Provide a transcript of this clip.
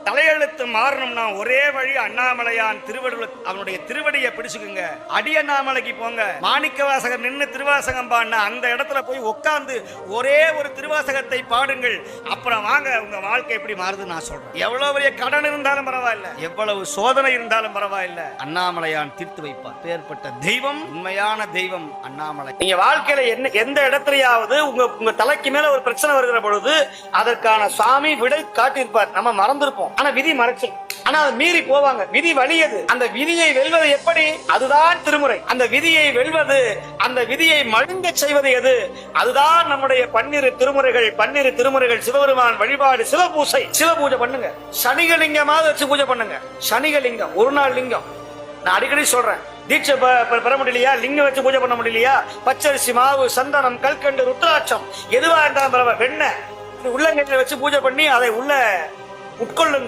தலையெழுத்து மாறணும்னா ஒரே வழி அண்ணாமலையான் திருவள்ளுவர் அவனுடைய திருவடியை பிடிச்சுக்குங்க. அடி அண்ணாமலைக்கு போங்க. மாணிக்க வாசகர் நின்று திருவாசகம் பாடின அந்த இடத்துல போய் உட்கார்ந்து ஒரே ஒரு திருவாசகத்தை பாடுங்கள். அப்புறம் வாங்க உங்க வாழ்க்கை எப்படி மாறுதுன்னு நான் சொல்றேன். எவ்வளவு பெரிய கடன் இருந்தாலும் பரவாயில்ல, எவ்வளவு சோதனை இருந்தாலும் பரவாயில்ல, அண்ணாமலையான் தீர்த்து வைப்பார். பேர்பட்ட தெய்வம், உண்மையான தெய்வம் அண்ணாமலை. நீங்க வாழ்க்கையில எந்த இடத்துலயாவது உங்க தலைக்கு மேல ஒரு பிரச்சனை வருகிற பொழுது அதற்கான சாமி விடை காட்டியிருப்பார். நம்ம மறந்திருப்போம், ஆனா விதி மறைச்சு, ஆனா அது மீறி போவாங்க. விதி வலியது. அந்த விதியை வெல்வது எப்படி? அதுதான் திருமுறை. அந்த விதியை வெல்வது, அந்த விதியை மழுங்க செய்வது எது? அதுதான் நம்முடைய 12 திருமுறைகள். 12 திருமுறைகள் சிவபெருமான் வழிபாடு, சிவபூசை. சிவபூஜை பண்ணுங்க. சனிகலிங்கமாவது வச்சு பூஜை பண்ணுங்க. சனிகலிங்கம் ஒரு நாள் லிங்கம். நான் அடிக்கடி சொல்றேன், தீட்சை பெற முடியலையா, லிங்கம் வச்சு பூஜை பண்ண முடியலையா, பச்சரிசி மாவு, சந்தனம், கல்கண்டு, ருத்ராட்சம் எதுவா இருந்தாலும் பரவாயில்ல, வெண்ணெய் உள்ளங்கையில வச்சு பூஜை பண்ணி அதை உள்ள உட்கொள்ளுங்க.